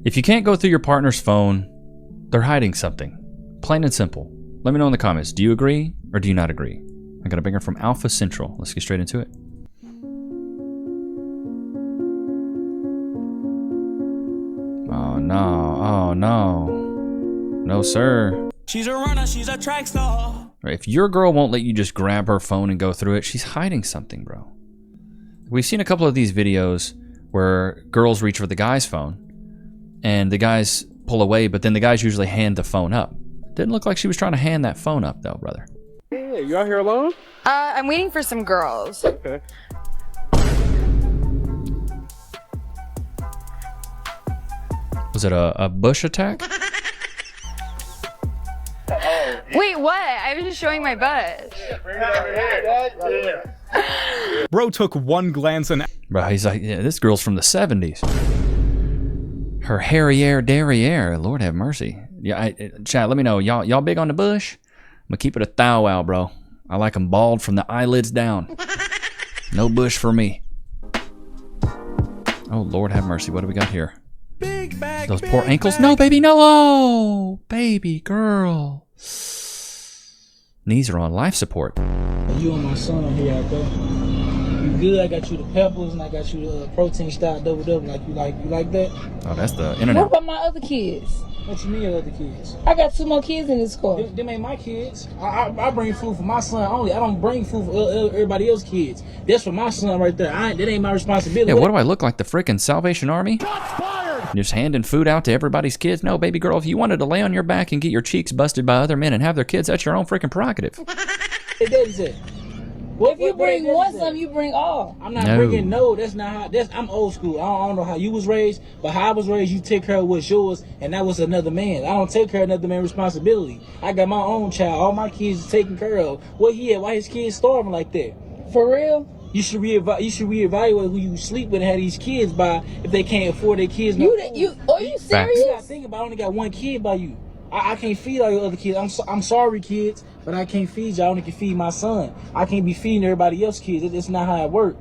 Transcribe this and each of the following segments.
If you can't go through your partner's phone, they're hiding something. Plain and simple. Let me know in the comments. Do you agree or do you not agree? I got a banger from Alpha Central. Let's get straight into it. Oh no, oh no. No sir. She's a runner, she's a track star. If your girl won't let you just grab her phone and go through it, she's hiding something, bro. We've seen a couple of these videos where girls reach for the guy's phone and the guys pull away, but then the guys usually hand the phone up. Didn't look like she was trying to hand that phone up though, brother. Hey, you out here alone? I'm waiting for some girls. Okay. Was it a bush attack? Wait, what? I was just showing my butt. Bro took one glance and... Bro, he's like, yeah, this girl's from the 70s. Her hairy derriere, Lord have mercy. Yeah, chat, let me know. Y'all big on the bush? I'm gonna keep it a thou wow, bro. I like them bald from the eyelids down. No bush for me. Oh, Lord have mercy. What do we got here? Big bag, Those big poor ankles. bag. No, baby, no. Oh, baby girl. Knees are on life support. You and my son, here I go. You good? I got you the peppers and I got you the protein style double. Like you like that? Oh, that's the What internet. about my other kids? What you mean your other kids? I got 2 more kids in this car. Them ain't my kids. I bring food for my son only. I don't bring food for everybody else's kids. That's for my son right there. That ain't my responsibility. Yeah, what do I look like? The freaking Salvation Army? Just handing food out to everybody's kids? No, baby girl, if you wanted to lay on your back and get your cheeks busted by other men and have their kids, that's your own freaking prerogative. That is it. If you bring one, some you bring all. I'm not bringing that's not how, I'm old school. I don't know how you was raised, but how I was raised, you take care of what's yours, and that was another man. I don't take care of another man's responsibility. I got my own child. All my kids is taken care of. What he at? Why his kids starving like that? For real? You should reevaluate who you sleep with and have these kids by if they can't afford their kids. Are you Facts. serious? You gotta think about I only got one kid by you. I can't feed all your other kids. I'm sorry, kids, but I can't feed you. I only can feed my son. I can't be feeding everybody else's kids. It's not how it works.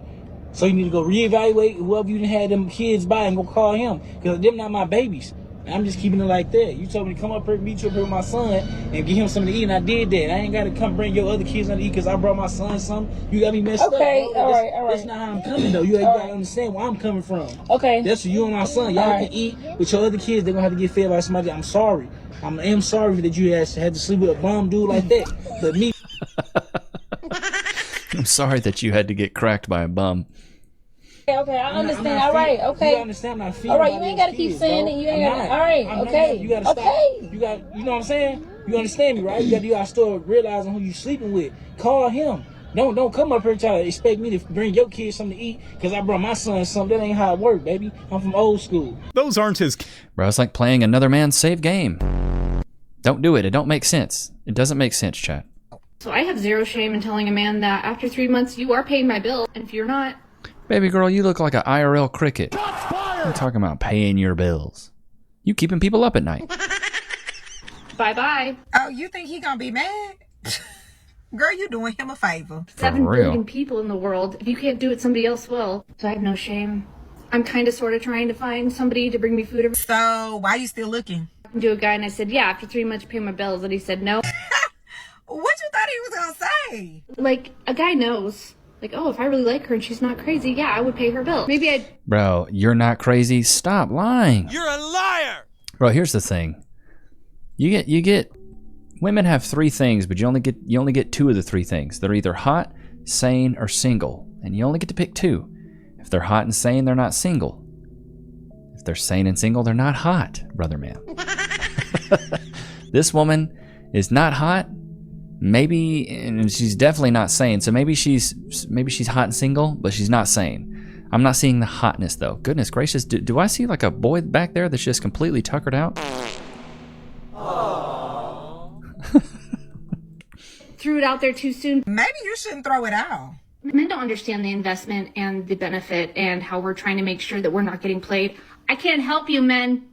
So you need to go reevaluate whoever you done had them kids by and go call him, because them not my babies. I'm just keeping it like that. You told me to come up here, meet you up here with my son, and give him something to eat, and I did that. I ain't got to come bring your other kids something to eat because I brought my son something. You got me messed up. Okay, Bro. all right. That's not how I'm coming, though. You gotta understand where I'm coming from. Okay. That's for you and my son. Y'all can eat with your other kids. They're going to have to get fed by somebody. I'm sorry. I am sorry that you had to sleep with a bum dude like that. But me. I'm sorry that you had to get cracked by a bum. Okay, I understand. All right, okay. You understand? I'm not feeding All right, you nobody ain't gotta else's keep kids, saying bro. it. You ain't I'm gotta. not. All right, I'm not. okay. You gotta stop. Okay. You know what I'm saying? You understand me, right? You gotta start realizing who you sleeping with. Call him. Don't come up here and try to expect me to bring your kids something to eat because I brought my son something. That ain't how it work, baby. I'm from old school. Those aren't his... Bro, it's like playing another man's save game. Don't do it. It don't make sense. It doesn't make sense, chat. So I have zero shame in telling a man that after 3 months you are paying my bill, and if you're not... Baby girl, you look like an IRL cricket. I'm talking about paying your bills. You keeping people up at night. Bye-bye. Oh, you think he gonna be mad? Girl, you doing him a favor. 7 real. billion people in the world. If you can't do it, somebody else will. So I have no shame. I'm kind of sort of trying to find somebody to bring me food. So why you still looking? To a guy, and I said, yeah, after 3 months pay my bills, and he said no. What you thought he was gonna say? Like, a guy knows. Like, oh, if I really like her and she's not crazy, yeah, I would pay her bill. Maybe I'd... Bro, you're not crazy. Stop lying. You're a liar. Bro, here's the thing. You get women have 3 things, but you only get 2 of the 3 things. They're either hot, sane, or single. And you only get to pick 2. If they're hot and sane, they're not single. If they're sane and single, they're not hot, brother man. This woman is not hot. Maybe, and she's definitely not sane. So maybe she's hot and single, but she's not sane. I'm not seeing the hotness though. Goodness gracious, do I see like a boy back there that's just completely tuckered out? threw it out there too soon. Maybe you shouldn't throw it out. Men don't understand the investment and the benefit and how we're trying to make sure that we're not getting played. I can't help you, men.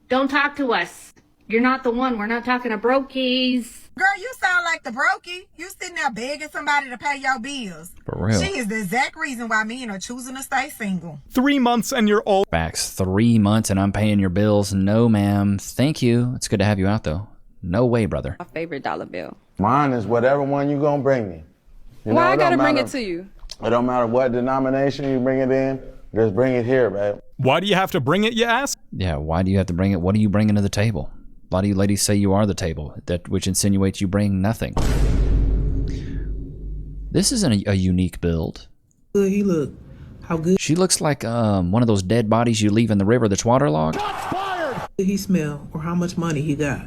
Don't talk to us. You're not the one. We're not talking to brokies. Girl, you sound like the brokey. You sitting there begging somebody to pay your bills. For real. She is the exact reason why men are choosing to stay single. 3 months and you're old. Facts. 3 months and I'm paying your bills. No, ma'am. Thank you. It's good to have you out, though. No way, brother. My favorite dollar bill. Mine is whatever one you gonna bring me. You Why know, I gotta bring matter- it to you? It don't matter what denomination you bring it in. Just bring it here, babe. Why do you have to bring it, you ask? Yeah, why do you have to bring it? What are you bringing to the table? A lot of you ladies say you are the table, which insinuates you bring nothing. This isn't a unique build. Good he look. How good She looks like one of those dead bodies you leave in the river that's waterlogged. he smell or how much money he got.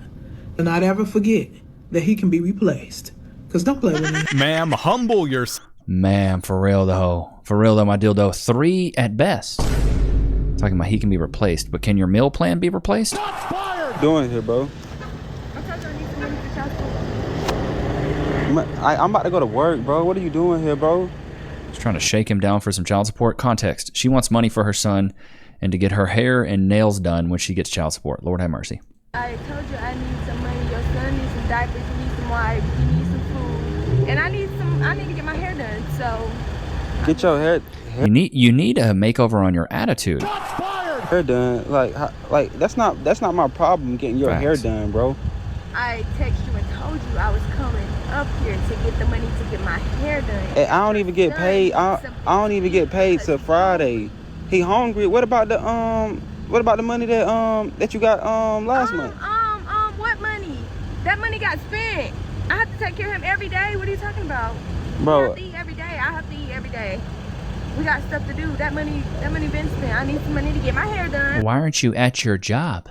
Do not ever forget that he can be replaced. Cause don't play with me. Ma'am, humble yourself. Man, for real though. For real though, my dildo. 3 at best. Talking about he can be replaced, but can your meal plan be replaced? Doing here, bro? I'm about to go to work, bro. What are you doing here, bro? Just trying to shake him down for some child support. Context. She wants money for her son and to get her hair and nails done when she gets child support. Lord have mercy. I told you I need some money. Your son needs some diapers. He needs some wipes. He needs some food. And I need to get my hair done. So Get your hair You need a makeover on your attitude. hair done. Like that's not my problem getting your hair Facts. done, bro. I texted you and told you I was coming up here to get the money to get my hair done. And I don't even get paid. I don't even get paid till Friday. He hungry. What about the money that you got last month? What money? That money got spent. I have to take care of him every day. What are you talking about? Bro. I have to eat every day. I have to eat every day. We got stuff to do. That money been spent. I need some money to get my hair done. Why aren't you at your job?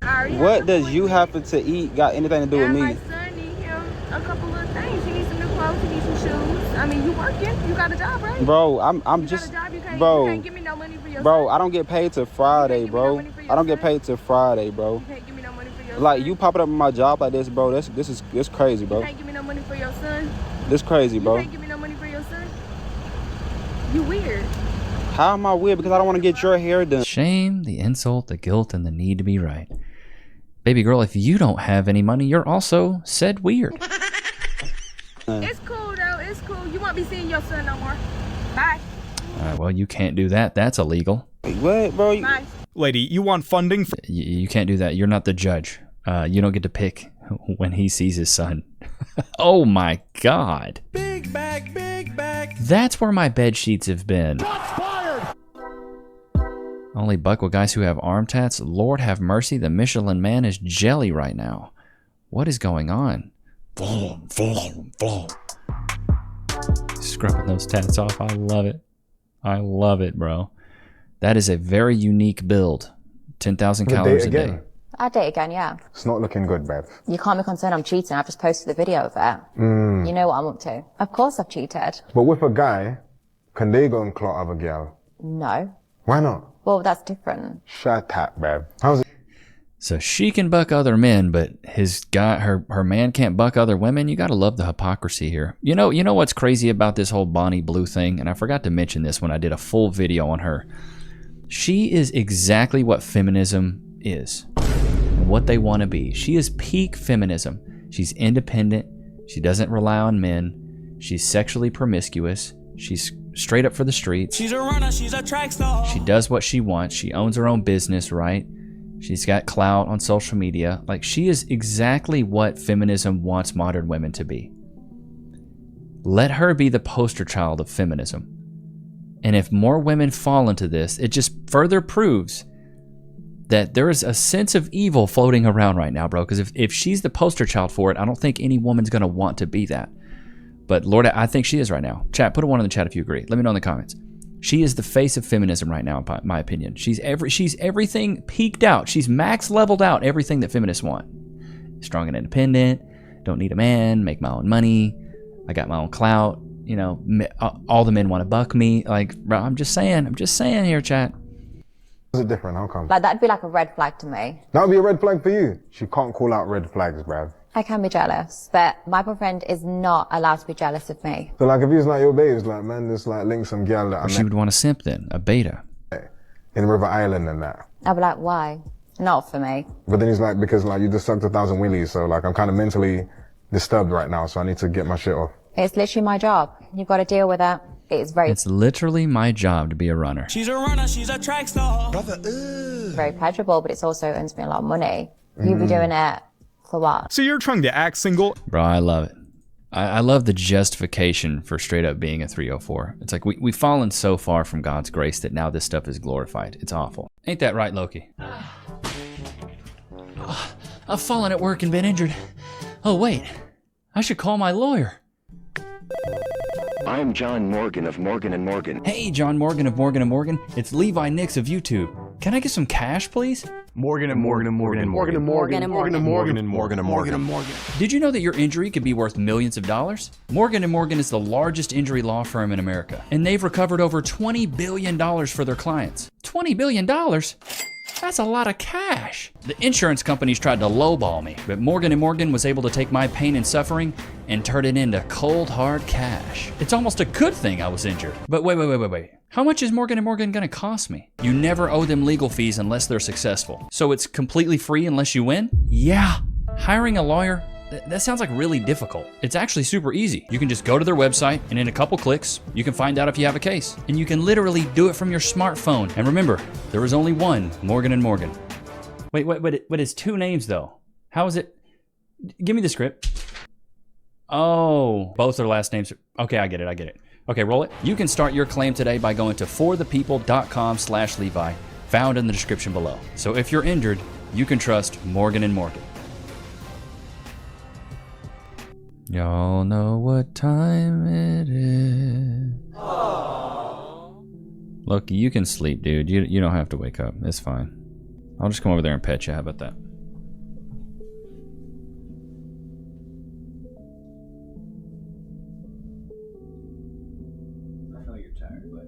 What does you happen to eat got anything to do with And me? my son need him a couple of things. He needs some new clothes. He needs some shoes. I mean, you working? You got a job, right? Bro, I'm You just got a job. You bro. can't give me no money for your Bro, son. I don't get paid till Friday, bro. I don't get paid till Friday, bro. You can't give me no money for your Like son. you popping up in my job like this, bro. This crazy, You bro. can't give me no money for your son. This crazy, You bro. can't give me no money for your son. You weird. How am I weird? Because I don't want to get your hair done. Shame, the insult, the guilt, and the need to be right. Baby girl, if you don't have any money, you're also said weird. It's cool though. It's cool. You won't be seeing your son no more. Bye. Well, you can't do that. That's illegal. What, bro? Bye. Lady, you want funding for... You can't do that. You're not the judge. You don't get to pick when he sees his son. Oh my God. Big bag, big bag. That's where my bed sheets have been. Only buck with guys who have arm tats. Lord have mercy, the Michelin man is jelly right now. What is going on? Scrubbing those tats off. I love it. I love it, bro. That is a very unique build. 10,000 calories a day. I'd date again, yeah. It's not looking good, babe. You can't be concerned I'm cheating. I've just posted the video of it. You know what I'm up to. Of course I've cheated. But with a guy, can they go and clot other girl? No. Why not? Well, that's different. Shut up, babe. How's it? So she can buck other men, but her man can't buck other women. You gotta love the hypocrisy here. You know what's crazy about this whole Bonnie Blue thing? And I forgot to mention this when I did a full video on her. She is exactly what feminism is and what they want to be. She is peak feminism. She's independent. She doesn't rely on men. She's sexually promiscuous. She's straight up for the streets. She's a runner, she's a track star. She does what she wants. She owns her own business, right? She's got clout on social media. Like, she is exactly what feminism wants modern women to be. Let her be the poster child of feminism. And if more women fall into this, it just further proves that there is a sense of evil floating around right now, bro. Because if she's the poster child for it, I don't think any woman's going to want to be that. But Lord, I think she is right now. Chat, put a 1 in the chat if you agree. Let me know in the comments. She is the face of feminism right now, in my opinion. She's everything peaked out. She's max leveled out everything that feminists want. Strong and independent. Don't need a man. Make my own money. I got my own clout. You know, all the men want to buck me. Like, bro, I'm just saying here, chat. Is it different? How come? Like, that'd be like a red flag to me. That would be a red flag for you. She can't call out red flags, bruv. I can be jealous, but my boyfriend is not allowed to be jealous of me. So, like, if he's like your babes, like, man, just like link some girl that I She would want a simp then, a beta. in River Island and that. I'd be like, why? Not for me. But then he's like, because like you just sucked 1,000 wheelies, so like I'm kind of mentally disturbed right now, so I need to get my shit off. It's literally my job. You've got to deal with it. It's literally my job to be a runner. She's a runner, she's a track star. very pleasurable, but it's also earns me a lot of money. You'll be doing it for what? So you're trying to act single? Bro, I love it. I love the justification for straight up being a 304. It's like we've fallen so far from God's grace that now this stuff is glorified. It's awful. Ain't that right, Loki? I've fallen at work and been injured. Oh, wait. I should call my lawyer. I'm John Morgan of Morgan & Morgan. Hey, John Morgan of Morgan & Morgan. It's Levi Nichs of YouTube. Can I get some cash, please? Morgan & Morgan & Morgan & Morgan & Morgan & Morgan & Morgan & Morgan & Morgan & Morgan. Did you know that your injury could be worth millions of dollars? Morgan & Morgan is the largest injury law firm in America, and they've recovered over $20 billion for their clients. $20 billion? That's a lot of cash. The insurance companies tried to lowball me, but Morgan & Morgan was able to take my pain and suffering and turn it into cold, hard cash. It's almost a good thing I was injured. But wait. How much is Morgan & Morgan gonna cost me? You never owe them legal fees unless they're successful. So it's completely free unless you win? Yeah. Hiring a lawyer? That sounds like really difficult. It's actually super easy. You can just go to their website, and in a couple clicks, you can find out if you have a case. And you can literally do it from your smartphone. And remember, there is only one Morgan & Morgan. Wait, but it's two names though. How is it? Give me the script. Oh, both their last names. Okay, I get it. Okay, roll it. You can start your claim today by going to forthepeople.com/Levi, found in the description below. So if you're injured, you can trust Morgan & Morgan. Y'all know what time it is. Loki, you can sleep, dude. You don't have to wake up. It's fine. I'll just come over there and pet you. How about that? I know you're tired, but...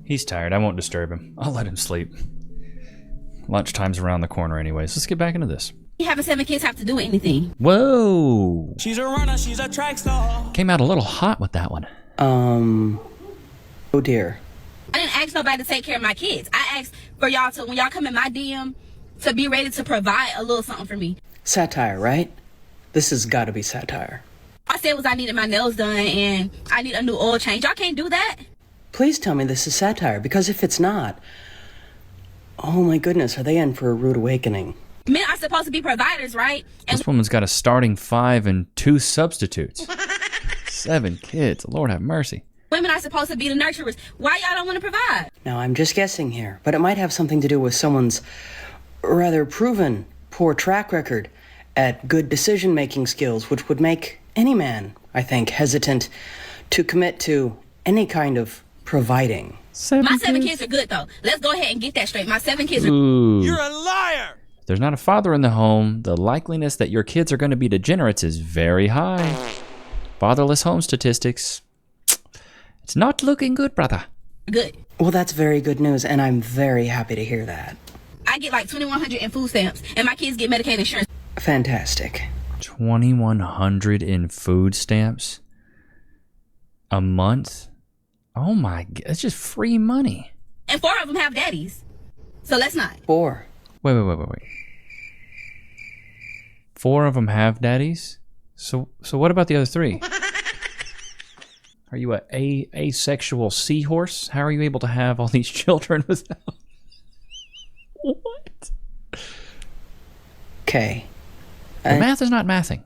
He's tired. I won't disturb him. I'll let him sleep. Lunchtime's around the corner anyways. Let's get back into this. Having 7 kids have to do anything. Whoa. She's a runner, she's a track star. Came out a little hot with that one. Oh dear. I didn't ask nobody to take care of my kids. I asked for y'all to, when y'all come in my DM, to be ready to provide a little something for me. Satire, right? This has got to be satire. All I said was I needed my nails done and I need a new oil change. Y'all can't do that? Please tell me this is satire, because if it's not, oh my goodness, are they in for a rude awakening? Men are supposed to be providers, right? And this woman's got a starting 5 and 2 substitutes. 7 kids. Lord have mercy. Women are supposed to be the nurturers. Why y'all don't want to provide? Now, I'm just guessing here, but it might have something to do with someone's rather proven poor track record at good decision-making skills, which would make any man, I think, hesitant to commit to any kind of providing. My 7 kids are good, though. Let's go ahead and get that straight. My 7 kids are... Ooh. You're a liar! If there's not a father in the home, the likeliness that your kids are going to be degenerates is very high. Fatherless home statistics. It's not looking good, brother. Good. Well, that's very good news, and I'm very happy to hear that. I get like $2,100 in food stamps, and my kids get Medicaid insurance. Fantastic. $2,100 in food stamps a month? Oh my God, that's just free money. And 4 of them have daddies. So let's not. 4. Wait. 4 of them have daddies? So what about the other 3? Are you a asexual seahorse? How are you able to have all these children without... What? Okay. The math is not mathing.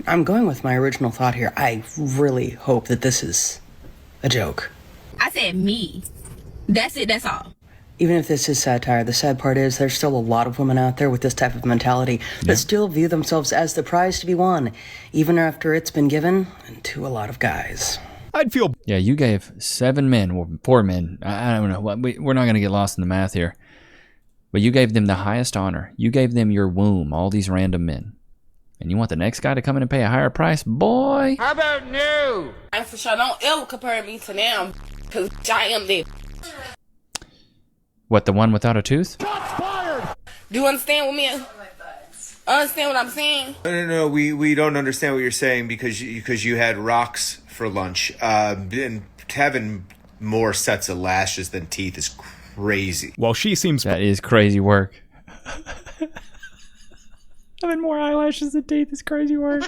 I'm going with my original thought here. I really hope that this is a joke. I said me. That's it, that's all. Even if this is satire, the sad part is there's still a lot of women out there with this type of mentality that still view themselves as the prize to be won, even after it's been given to a lot of guys. I'd feel... Yeah, you gave 7 men, or 4 men, I don't know, we're not going to get lost in the math here, but you gave them the highest honor. You gave them your womb, all these random men. And you want the next guy to come in and pay a higher price? Boy! How about no? I for sure don't ever compare me to them, because I am there. What, the one without a tooth? Do you understand what me? Understand what I'm saying? No. We don't understand what you're saying because you had rocks for lunch. And having more sets of lashes than teeth is crazy. Well, that is crazy work. Having more eyelashes than teeth is crazy work.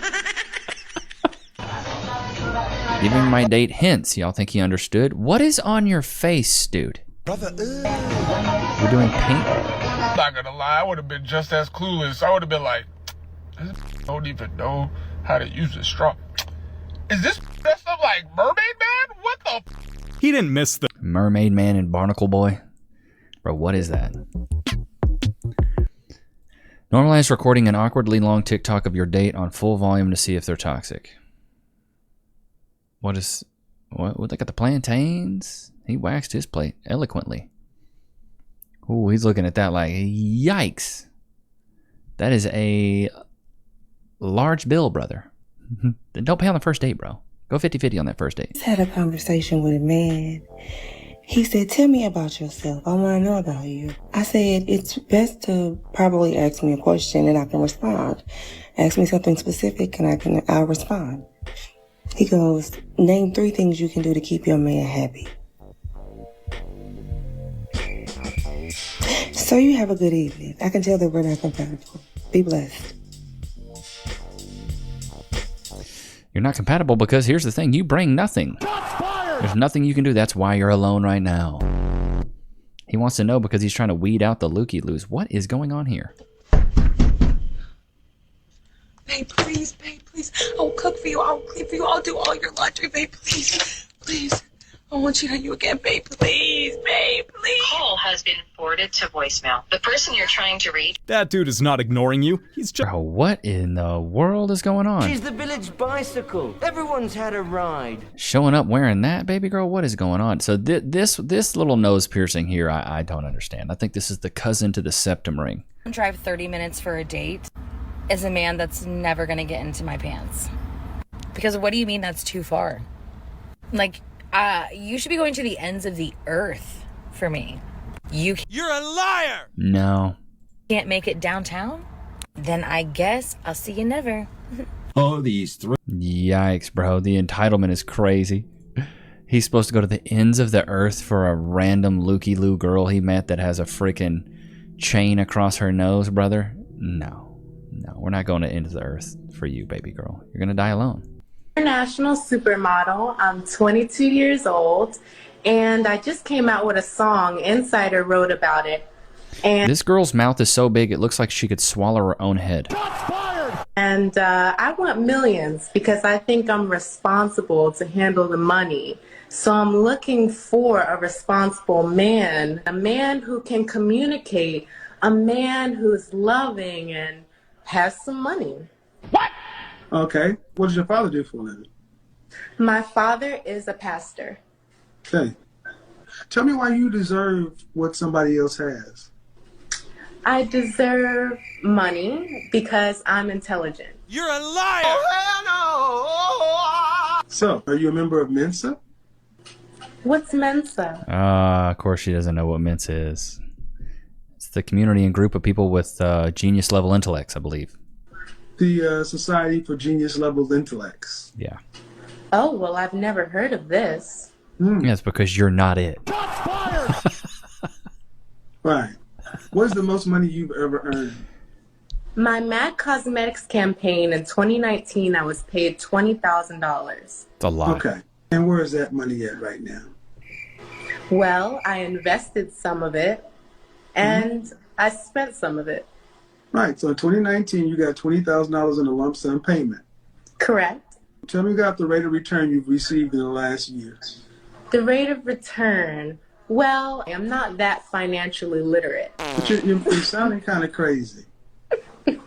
Giving my date hints. Y'all think he understood? What is on your face, dude? Brother, We're doing paint. I'm not gonna lie, I would have been just as clueless. I would have been like, this don't even know how to use a straw. Is this dressed up like Mermaid Man? What the He didn't miss the Mermaid Man and Barnacle Boy. Bro, what is that? Normalize recording an awkwardly long TikTok of your date on full volume to see if they're toxic. What they got the plantains? He waxed his plate eloquently. Ooh, he's looking at that like, yikes. That is a large bill, brother. Then don't pay on the first date, bro. Go 50-50 on that first date. I just had a conversation with a man. He said, tell me about yourself. I want to know about you. I said, it's best to probably ask me a question and I can respond. Ask me something specific and I'll respond. He goes, name 3 things you can do to keep your man happy. So you have a good evening. I can tell that we're not compatible. Be blessed. You're not compatible because here's the thing. You bring nothing. There's nothing you can do. That's why you're alone right now. He wants to know because he's trying to weed out the looky-loos. What is going on here? Babe, please, babe, please. I'll cook for you. I'll clean for you. I'll do all your laundry, babe, please. Please. I won't cheat on you again, babe. Please, babe, please. Call has been forwarded to voicemail. The person you're trying to reach. That dude is not ignoring you. He's just. Bro, what in the world is going on? She's the village bicycle. Everyone's had a ride. Showing up wearing that, baby girl? What is going on? So this little nose piercing here, I don't understand. I think this is the cousin to the septum ring. Drive 30 minutes for a date is a man that's never going to get into my pants. Because what do you mean that's too far? Like, you should be going to the ends of the earth for me. You're a liar! No. Can't make it downtown? Then I guess I'll see you never. Oh, these 3. Yikes, bro. The entitlement is crazy. He's supposed to go to the ends of the earth for a random looky-loo girl he met that has a freaking chain across her nose, brother. No, we're not going to end of the earth for you, baby girl. You're going to die alone. International supermodel. I'm 22 years old, and I just came out with a song. Insider wrote about it. And this girl's mouth is so big it looks like she could swallow her own head. And I want millions because I think I'm responsible to handle the money. So I'm looking for a responsible man, a man who can communicate, a man who's loving and has some money. What? Okay. What does your father do for a living? My father is a pastor. Okay. Tell me why you deserve what somebody else has. I deserve money because I'm intelligent. You're a liar! Oh, hell no! So, are you a member of Mensa? What's Mensa? Of course she doesn't know what Mensa is. It's the community and group of people with genius level intellects, I believe. The Society for Genius Level Intellects. Yeah. Oh, well, I've never heard of this. Yeah, it's because you're not it. Right. What's the most money you've ever earned? My MAC Cosmetics campaign in 2019, I was paid $20,000. It's a lot. Okay. And where is that money at right now? Well, I invested some of it, and I spent some of it. Right. So in 2019, you got $20,000 in a lump sum payment. Correct. Tell me about the rate of return you've received in the last year. The rate of return. Well, I'm not that financially literate. But you're sounding kind of crazy. I'm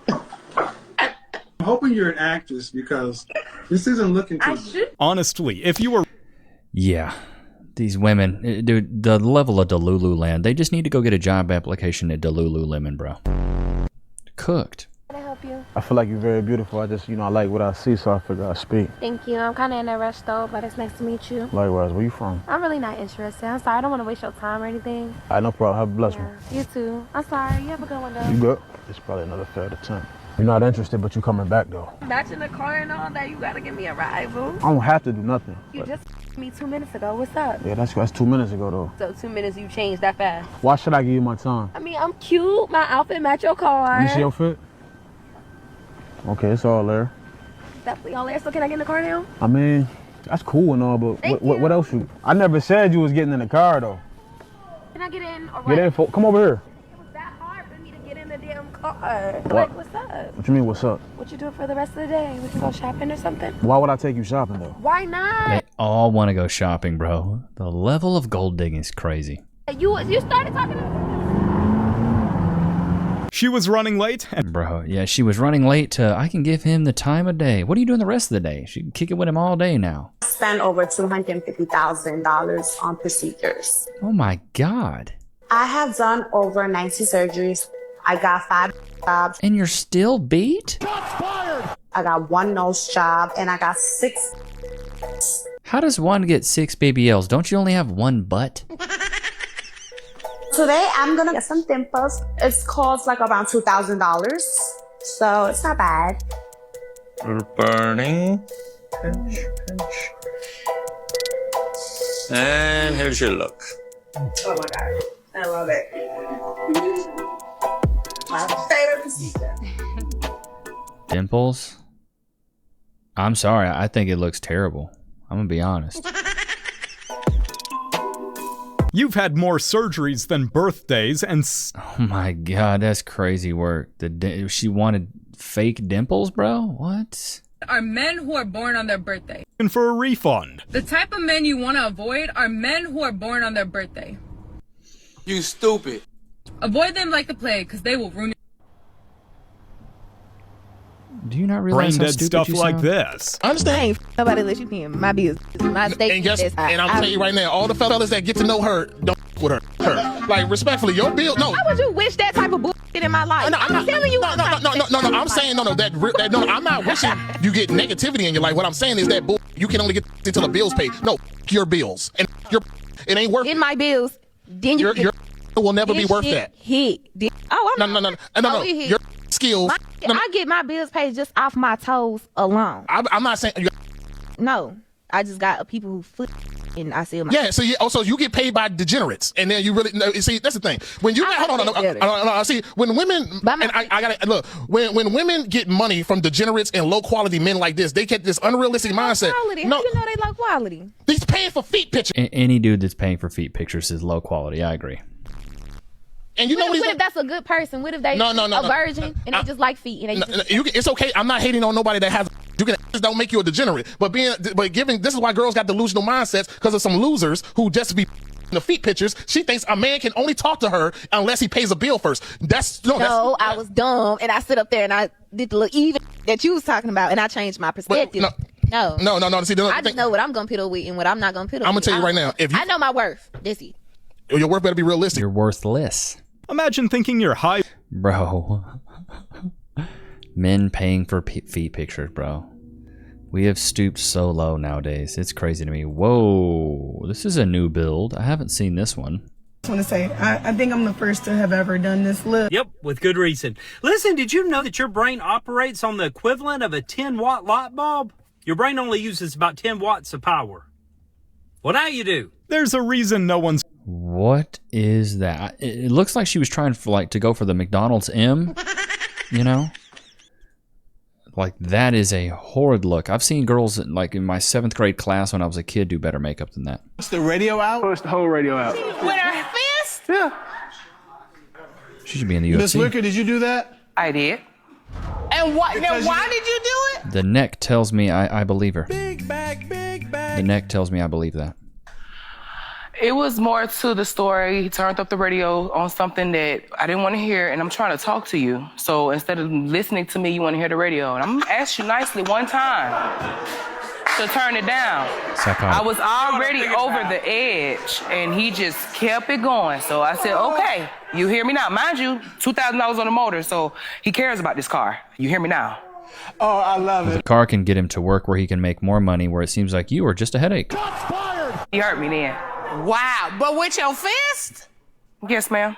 hoping you're an actress because this isn't looking too. Honestly, if you were. Yeah. These women, dude, the level of Delulu land, they just need to go get a job application at Delululemon, bro. Cooked. Can I help you? I feel like you're very beautiful. I just, I like what I see, so I figure I'd speak. Thank you. I'm kind of in a rush though, but it's nice to meet you. Likewise. Where you from? I'm really not interested. I'm sorry. I don't want to waste your time or anything. No problem. Have a blessed one. You too. I'm sorry. You have a good one though. You good? It's probably another failed attempt. You're not interested, but you coming back though. Matching the car and all that, you gotta give me a ride, boo. I don't have to do nothing. You just me 2 minutes ago. What's up? Yeah, that's 2 minutes ago though. So 2 minutes you changed that fast? Why should I give you my time? I mean, I'm cute. My outfit match your car. Let me see your fit. Okay, it's all there. Definitely all there. So can I get in the car now? I mean, that's cool and all, but what else you? I never said you was getting in the car though. Can I get in or what? Get in, come over here. It was that hard for me to get in the damn car. What? Like, what's up? What you mean, what's up? What you doing for the rest of the day? We can go shopping or something? Why would I take you shopping though? Why not? They all want to go shopping, bro. The level of gold digging is crazy. You started talking to me. She was running late. Bro, yeah, she was running late to, I can give him the time of day. What are you doing the rest of the day? She can kick it with him all day now. Spent over $250,000 on procedures. Oh my God. I have done over 90 surgeries. I got 5 jobs. And you're still beat? I got 1 nose job and I got 6. How does one get 6 BBLs? Don't you only have 1 butt? Today I'm gonna get some dimples. It's cost like around $2,000. So it's not bad. Burning. Pinch, pinch. And here's your look. Oh my God. I love it. My favorite procedure. Dimples? I'm sorry, I think it looks terrible. I'm gonna be honest. You've had more surgeries than birthdays and... Oh my God, that's crazy work. She wanted fake dimples, bro? What? Are men who are born on their birthday. And for a refund. The type of men you want to avoid are men who are born on their birthday. You stupid. Avoid them like the plague, because they will ruin Do you not realize brain how dead stupid stuff you like sound? this? I understand. I ain't nobody let you in my business. My state. And guess, and I'm telling you right now, all the fellas that get to know her don't with her. Like respectfully, your bill. No. Why would you wish that type of bullshit in my life? No, I'm telling you. No. I'm saying no. I'm not wishing you get negativity in your life. What I'm saying is that you can only get until the bills paid. No, your bills and it ain't worth. In my bills, then your will never be worth that. No. Your skills. I get my bills paid just off my toes alone. I'm not saying. No, I just got people who foot and I see my. Yeah, so you get paid by degenerates, and then you really see that's the thing. When you hold on, I see when women and I gotta look when women get money from degenerates and low quality men like this, they get this unrealistic mindset. Quality. How you know they low quality? He's paying for feet pictures. Any dude that's paying for feet pictures is low quality. I agree. And you know what if that's a good person? What if they a virgin and they just like feet and they it's okay. I'm not hating on nobody that has. You can don't make you a degenerate, but giving this is why girls got delusional mindsets because of some losers who just be the feet pictures. She thinks a man can only talk to her unless he pays a bill first. I was dumb and I sit up there and I did the little even that you was talking about and I changed my perspective. No. See, I just know what I'm gonna put up with and what I'm not gonna put up with. I'm gonna tell you right now. I know my worth. That's it. Your worth better be realistic. You're worthless. Imagine thinking you're high. Bro. Men paying for feet pictures, bro. We have stooped so low nowadays. It's crazy to me. Whoa. This is a new build. I haven't seen this one. I just want to say, I think I'm the first to have ever done this look. Yep, with good reason. Listen, did you know that your brain operates on the equivalent of a 10-watt light bulb? Your brain only uses about 10 watts of power. Well, now you do. There's a reason no one's... What is that? It looks like she was trying to go for the McDonald's M, you know? Like, that is a horrid look. I've seen girls in my 7th grade class when I was a kid do better makeup than that. Push the radio out? Push the whole radio out. With her fist? Yeah. She should be in the UFC. Miss Wicker, did you do that? I did. And why did you do it? The neck tells me I believe her. Big bag. The neck tells me I believe that. It was more to the story. He turned up the radio on something that I didn't want to hear, and I'm trying to talk to you. So instead of listening to me, you want to hear the radio. And I'm going to ask you nicely one time to turn it down. Psychotic. I was already over the edge, and he just kept it going. So I said, okay, you hear me now. Mind you, $2,000 on the motor, so he cares about this car. You hear me now? Oh, I love it. The car can get him to work where he can make more money, where it seems like you are just a headache. He hurt me then. Wow, but with your fist? Yes, ma'am.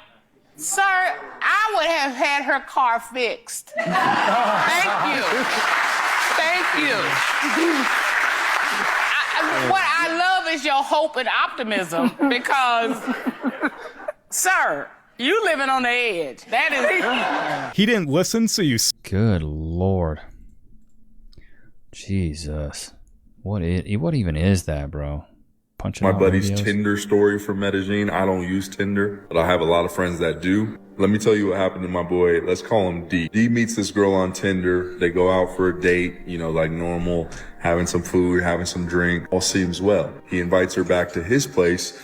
Sir, I would have had her car fixed. Thank you. Thank you. What I love is your hope and optimism because, sir, you living on the edge. That is. He didn't listen, so you. Good Lord. Jesus. What even is that, bro? Punching My out buddy's radios? Tinder story from Medellin. I don't use Tinder, but I have a lot of friends that do. Let me tell you what happened to my boy. Let's call him D. D meets this girl on Tinder. They go out for a date, you know, like normal, having some food, having some drink. All seems well. He invites her back to his place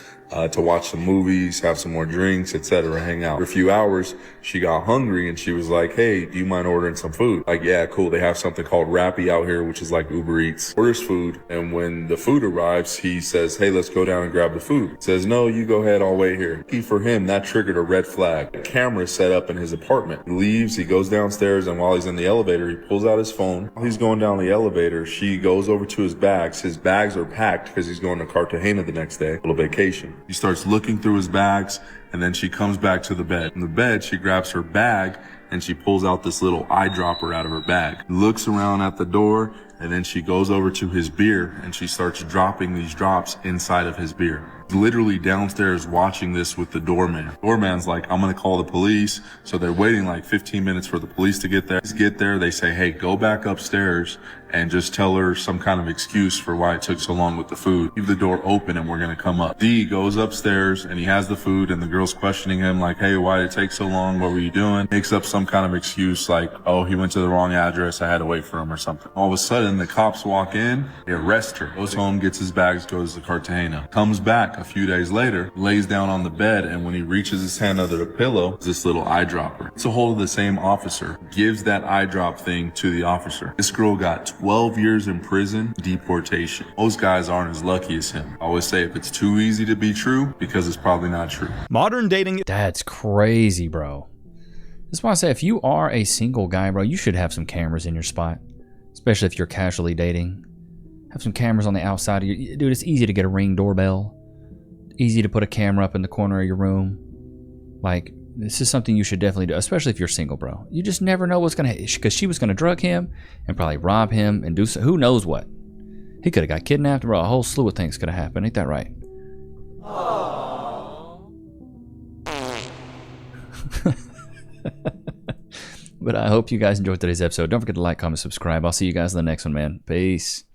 to watch some movies, have some more drinks, etc., hang out. For a few hours, she got hungry and she was like, hey, do you mind ordering some food? Like, yeah, cool. They have something called Rappi out here, which is like Uber Eats. Orders food. And when the food arrives, he says, hey, let's go down and grab the food. Says, no, you go ahead. I'll wait here. For him, that triggered a red flag. A camera set up in his apartment. He leaves, he goes downstairs, and while he's in the elevator, he pulls out his phone. While he's going down the elevator, she goes over to his bags. His bags are packed because he's going to Cartagena the next day, a little vacation. She starts looking through his bags, and then she comes back to the bed. In the bed, she grabs her bag, and she pulls out this little eyedropper out of her bag. Looks around at the door, and then she goes over to his beer, and she starts dropping these drops inside of his beer. Literally downstairs watching this with the doorman. Doorman's like, I'm gonna call the police. So they're waiting like 15 minutes for the police to get there. They say, hey, go back upstairs and just tell her some kind of excuse for why it took so long with the food. Leave the door open and we're gonna come up. D goes upstairs and he has the food and the girl's questioning him like, hey, why did it take so long? What were you doing? Makes up some kind of excuse like, oh, he went to the wrong address. I had to wait for him or something. All of a sudden, the cops walk in, they arrest her. Goes home, gets his bags, goes to Cartagena. Comes back a few days later, lays down on the bed, and when he reaches his hand under the pillow, is this little eyedropper. It's a hold of the same officer. Gives that eyedrop thing to the officer. This girl got 12 years in prison, deportation. Most guys aren't as lucky as him. I always say if it's too easy to be true, because it's probably not true. Modern dating. That's crazy, bro. That's why I say if you are a single guy, bro, you should have some cameras in your spot. Especially if you're casually dating. Have some cameras on the outside of your... Dude, it's easy to get a Ring doorbell. Easy to put a camera up in the corner of your room. Like, this is something you should definitely do, especially if you're single, bro. You just never know what's gonna... Because she was gonna drug him and probably rob him and do so... Who knows what? He could have got kidnapped, bro. A whole slew of things could have happened. Ain't that right? But I hope you guys enjoyed today's episode. Don't forget to like, comment, subscribe. I'll see you guys in the next one, man. Peace.